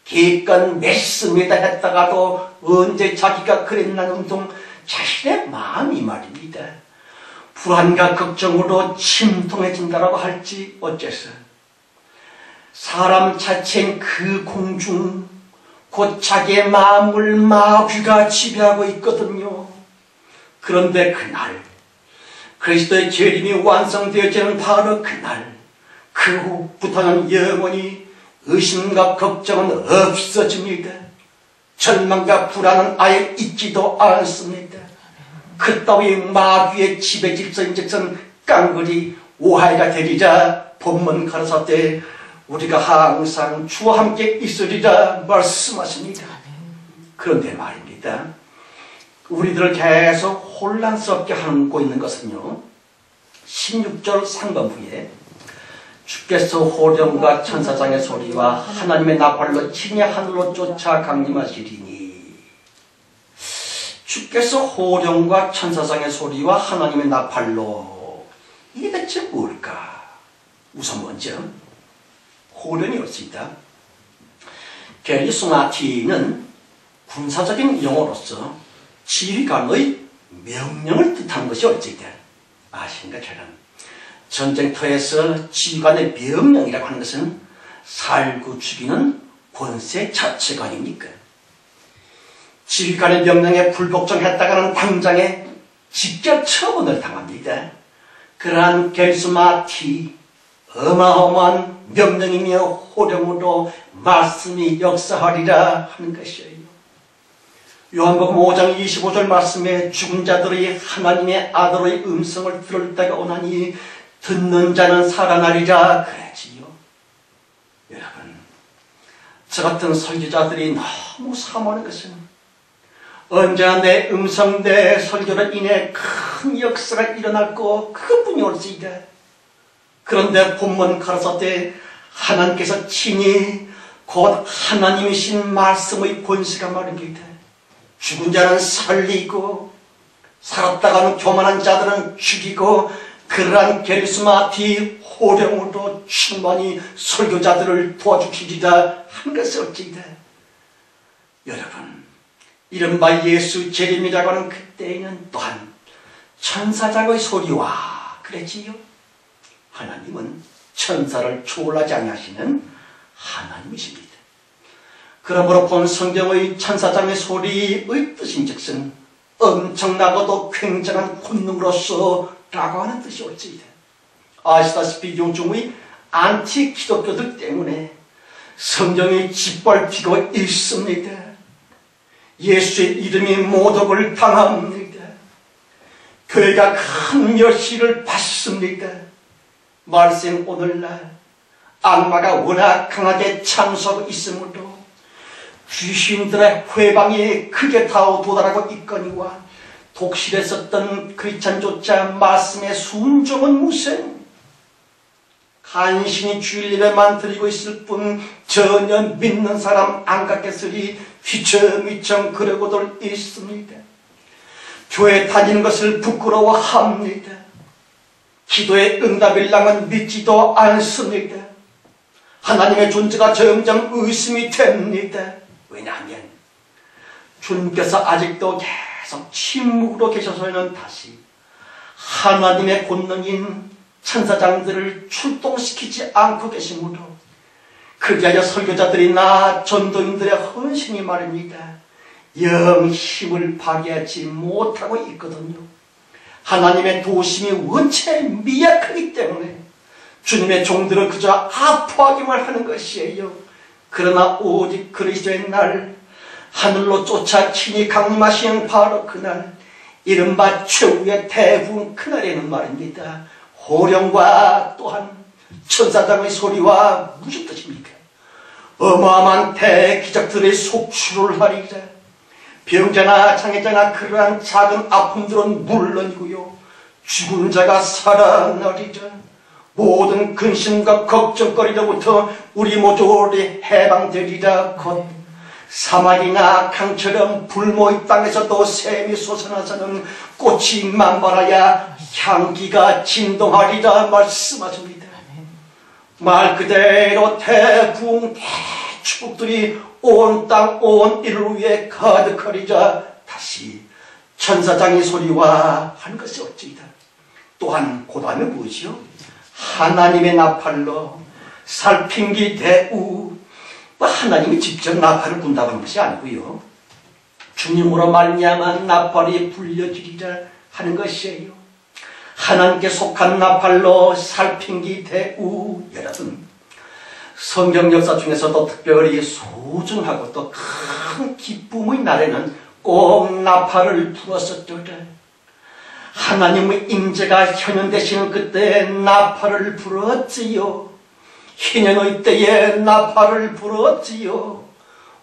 기껏 믿습니다 했다가도 언제 자기가 그랬나는 둥 자신의 마음이 말입니다. 불안과 걱정으로 침통해진다라고 할지 어째서 사람 자체인 그 공중 곧 자기의 마음을 마귀가 지배하고 있거든요. 그런데 그날 그리스도의 재림이 완성되어지는 바로 그날 그 후부터는 영원히 의심과 걱정은 없어집니다. 절망과 불안은 아예 있지도 않습니다. 그따위 마귀의 지배 질서인즉슨 깡그리 오하이가 되리자 본문 가라사대 우리가 항상 주와 함께 있으리라 말씀하십니다. 그런데 말입니다. 우리들을 계속 혼란스럽게 하고 있는 것은요. 16절 상반부에 주께서 호령과 천사장의 소리와 하나님의 나팔로 친히 하늘로 쫓아 강림하시리니 주께서 호령과 천사장의 소리와 하나님의 나팔로 이게 대체 뭘까? 우선 먼저 호령이 올 수 있다. 게리스마티는 군사적인 용어로서 지휘관의 명령을 뜻하는 것이 올 수 있다. 아시는 것처럼 전쟁터에서 지휘관의 명령이라고 하는 것은 살구 죽이는 권세 자체가 아닙니까? 지휘관의 명령에 불복종했다가는 당장에 직접 처분을 당합니다. 그러한 게리스마티 어마어마한 명령이며 호령으로 말씀이 역사하리라 하는 것이에요. 요한복음 5장 25절 말씀에 죽은 자들이 하나님의 아들의 음성을 들을 때가 오나니 듣는 자는 살아나리라 그랬지요. 여러분, 저 같은 설교자들이 너무 사모하는 것은 언제나 내 음성, 내 설교로 인해 큰 역사가 일어날 거 그것뿐이 올지이다. 그런데 본문 가라사대 하나님께서 친히 곧 하나님이신 말씀의 권세가 말입니다. 죽은 자는 살리고 살았다가는 교만한 자들은 죽이고 그러한 게리스마 뒤 호령으로 충만히 설교자들을 도와주시리라 한 것이 어찌이다. 여러분, 이른바 예수 재림이라고 하는 그때에는 또한 천사장의 소리와 그랬지요. 하나님은 천사를 초월하지 아니하시는 하나님이십니다. 그러므로 본 성경의 천사장의 소리의 뜻인즉슨 엄청나고도 굉장한 권능으로서 라고 하는 뜻이 올지이다. 아시다시피 요즘의 안티 기독교들 때문에 성경이 짓밟히고 있습니다. 예수의 이름이 모독을 당합니다. 교회가 큰 멸시를 받습니다. 말씀 오늘날 악마가 워낙 강하게 참수하고 있으므로 귀신들의 회방이 크게 도달하고 있거니와 독실에 썼던 크리스찬조차 말씀에 순종은 무슨 간신히 주일 예배만 드리고 있을 뿐 전혀 믿는 사람 안 같겠으리 휘청휘청 그러고들 있습니다. 교회 다니는 것을 부끄러워합니다. 기도의 응답일랑은 믿지도 않습니다. 하나님의 존재가 점점 의심이 됩니다. 왜냐하면 주님께서 아직도 계속 침묵으로 계셔서는 다시 하나님의 권능인 천사장들을 출동시키지 않고 계시므로 그리하여 설교자들이나 전도인들의 헌신이 말입니다. 영 힘을 발휘하지 못하고 있거든요. 하나님의 도심이 원체 미약하기 때문에 주님의 종들은 그저 아파하기만 하는 것이에요. 그러나 오직 그리스도의 날 하늘로 쫓아 친히 강림하시는 바로 그날 이른바 최후의 대부분 그날에는 말입니다. 호령과 또한 천사장의 소리와 무슨 뜻입니까? 어마어마한 대기적들의 속출을 하리라. 병자나 장애자나 그러한 작은 아픔들은 물론이고요. 죽은 자가 살아나리라. 모든 근심과 걱정거리로부터 우리 모조리 해방되리라. 곧 사막이나 강처럼 불모의 땅에서도 샘이 솟아나서는 꽃이 만발하여 향기가 진동하리라 말씀하십니다. 말 그대로 대부흥 대축복들이 온 땅 온 이를 위해 가득하리라. 다시 천사장의 소리와 한 것이 어찌이다. 또한 그 다음에 무엇이요? 하나님의 나팔로 살핀기 대우. 하나님이 직접 나팔을 분다고 하는 것이 아니고요. 주님으로 말미암아 나팔이 불려지리라 하는 것이에요. 하나님께 속한 나팔로 살핀기 대우. 여러분, 성경 역사 중에서도 특별히 소중하고 또 큰 기쁨의 날에는 꼭 나팔을 불었었더라. 하나님의 임재가 현현되시는 그때 나팔을 불었지요. 희년의 때에 나팔을 불었지요.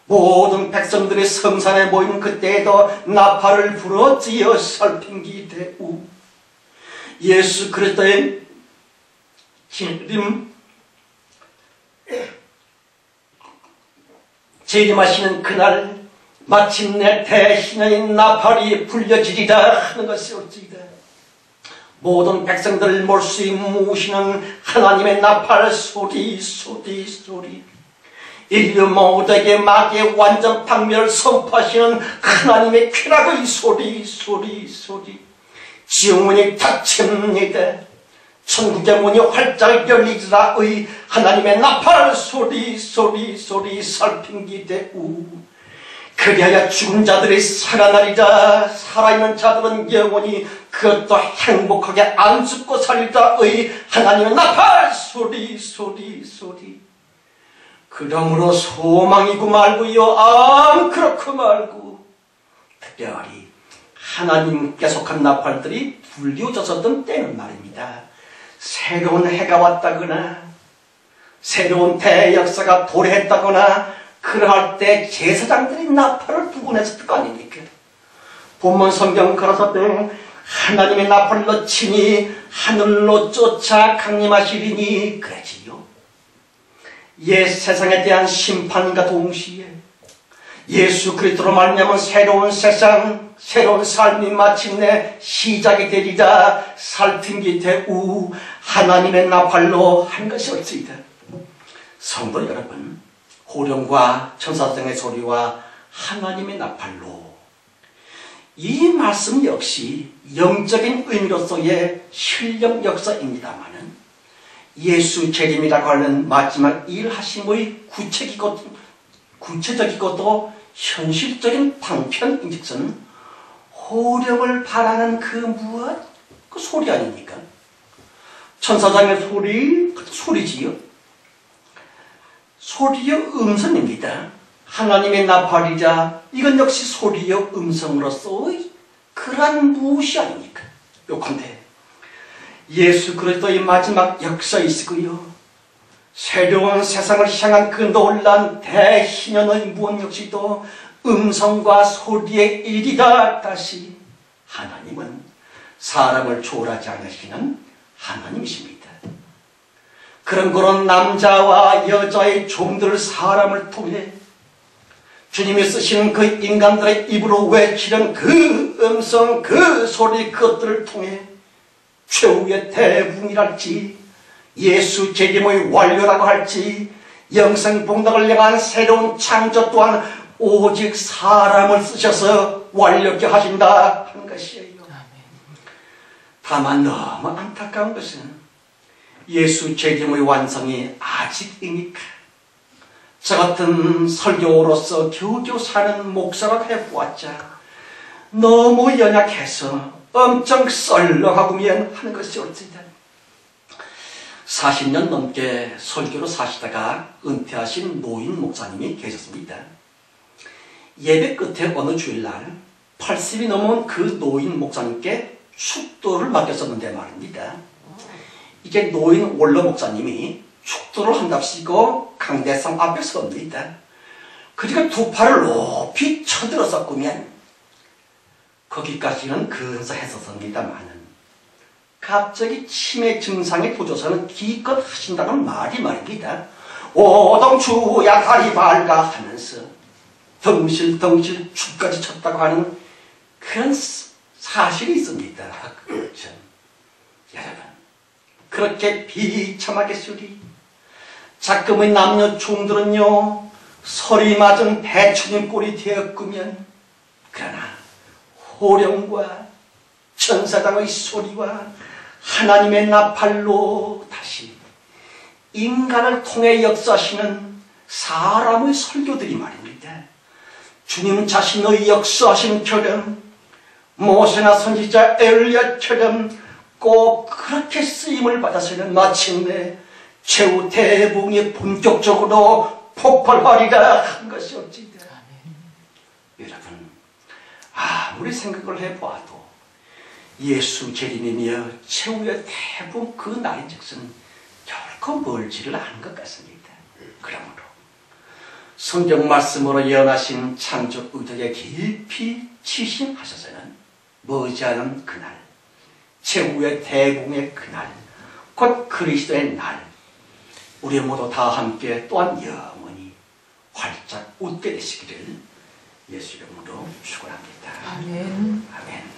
모든 백성들이 성산에 모이는 그때에도 나팔을 불었지요. 살핀기 대우. 예수 그리스도의 재림하시는 그날 마침내 대신의 나팔이 불려지리라 하는 것이 올지이다. 모든 백성들을 몰수히 모시는 하나님의 나팔 소리 소리 소리. 인류 모두에게 마귀의 완전 박멸을 선포하시는 하나님의 쾌락의 소리 소리 소리. 지옥문이 닫힙니다. 천국의 문이 활짝 열리리라의 하나님의 나팔 소리 소리 소리 살핀기 대우. 그리하여 죽은 자들이 살아나리라. 살아있는 자들은 영원히 그것도 행복하게 안 죽고 살리라의 하나님의 나팔 소리 소리 소리. 그러므로 소망이고 말고요, 그렇고 말고 특별히 하나님께 속한 나팔들이 불리워졌었던 때는 말입니다. 새로운 해가 왔다거나 새로운 대역사가 도래했다거나 그럴 때 제사장들이 나팔을 부고 냈었던 거 아닙니까? 본문 성경 가라사대 하나님의 나팔로 치니 하늘로 쫓아 강림하시리니 그러지요. 옛 세상에 대한 심판과 동시에 예수 그리스도로 말미암은 새로운 세상, 새로운 삶이 마침내 시작이 되리라 살핀기 되우 하나님의 나팔로 한 것이 없습니다. 성도 여러분, 호령과 천사장의 소리와 하나님의 나팔로, 이 말씀 역시 영적인 의미로서의 실력 역사입니다마는 예수 재림이라고 하는 마지막 일하심의 구체적이고도 현실적인 방편인즉슨 호령을 바라는 그 무엇? 그 소리 아닙니까? 천사장의 소리, 그 소리지요. 소리의 음성입니다. 하나님의 나팔이자 이건 역시 소리의 음성으로서의 그러한 무엇이 아닙니까? 요컨대 예수 그리스도의 마지막 역사이시고요, 새로운 세상을 향한 그 놀란 대희년의 무언 역시도 음성과 소리의 일이다. 다시 하나님은 사람을 초월하지 않으시는 하나님이십니다. 그런 남자와 여자의 종들 사람을 통해 주님이 쓰시는 그 인간들의 입으로 외치는 그 음성, 그 소리, 그것들을 통해 최후의 대붕이랄지 예수 재림의 완료라고 할지 영생복락을 향한 새로운 창조 또한 오직 사람을 쓰셔서 완료케 하신다 하는 것이에요. 다만 너무 안타까운 것은 예수 재림의 완성이 아직이니까 저 같은 설교로서 겨우겨우 사는 목사라고 해보았자 너무 연약해서 엄청 썰렁하고면 하는 것이 옳습니다. 40년 넘게 설교로 사시다가 은퇴하신 노인 목사님이 계셨습니다. 예배 끝에 어느 주일날 80이 넘은 그 노인 목사님께 축도를 맡겼었는데 말입니다. 이제 노인 원로 목사님이 축도를 한답시고 강대상 앞에 섭니다. 그리고 두 팔을 높이 쳐들었었구면 거기까지는 근사했었습니다만은 갑자기 치매 증상이 도져서는 기껏 하신다는 말입니다. 오동주야 다리 밝아 하면서 덩실덩실 축까지 쳤다고 하는 그런 사실이 있습니다. 그렇죠. 여러분, 그렇게 비참하게 쓰리 작금의 남녀 종들은요 설이 맞은 배추님 꼴이 되었구면, 그러나 호령과 천사장의 소리와 하나님의 나팔로 다시 인간을 통해 역사하시는 사람의 설교들이 말입니다. 주님 자신의 역사하신 처럼 모세나 선지자 엘리야처럼 꼭 그렇게 쓰임을 받아서는 마침내 최후 대붕이 본격적으로 폭발하리라 한 것이 어찌다. 여러분, 아무리 생각을 해보아도 예수 재림이며 최후의 대붕 그 날인즉슨 결코 멀지를 않은 것 같습니다. 그러므로 성경 말씀으로 예언하신 창조 의도에 깊이 치심하셔서는 머지않은 그날, 최후의 대붕의 그날, 곧 그리스도의 날, 우리 모두 다 함께 또한 영원히 활짝 웃게 되시기를 예수 이름으로 축원합니다. 아멘. 아멘.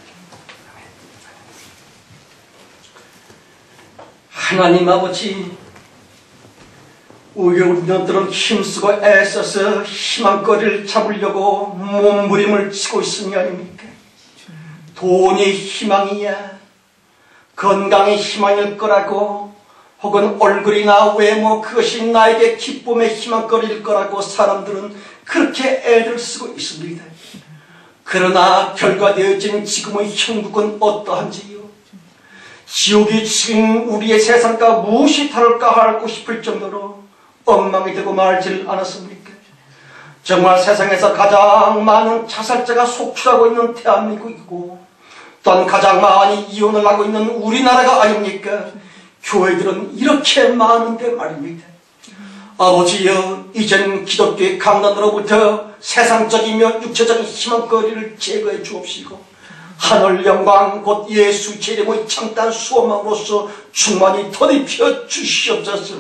하나님 아버지, 우리 우리들은 힘쓰고 애써서 희망거리를 잡으려고 몸부림을 치고 있으니 아닙니까? 돈이 희망이야, 건강이 희망일 거라고, 혹은 얼굴이나 외모 그것이 나에게 기쁨의 희망거리일 거라고 사람들은 그렇게 애를 쓰고 있습니다. 그러나 결과되어진 지금의 형국은 어떠한지요? 지옥이 지금 우리의 세상과 무엇이 다를까 하고 싶을 정도로 엉망이 되고 말지를 않았습니까? 정말 세상에서 가장 많은 자살자가 속출하고 있는 대한민국이고 또한 가장 많이 이혼을 하고 있는 우리나라가 아닙니까? 교회들은 이렇게 많은데 말입니다. 아버지여, 이젠 기독교의 강단으로부터 세상적이며 육체적인 희망거리를 제거해 주옵시고 하늘 영광 곧 예수 재림의 창단 수험함으로써 충만히 덧입혀 주시옵소서.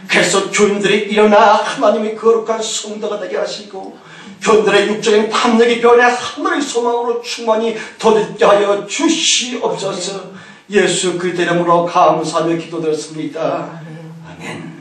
그래서 교인들이 일어나 하나님의 거룩한 성도가 되게 하시고 교인들의 육적인 탐욕이 변해 하늘의 소망으로 충만히 덧입게 하여 주시옵소서. 예수 그리스도 이름으로 감사하며 기도드렸습니다. 아멘.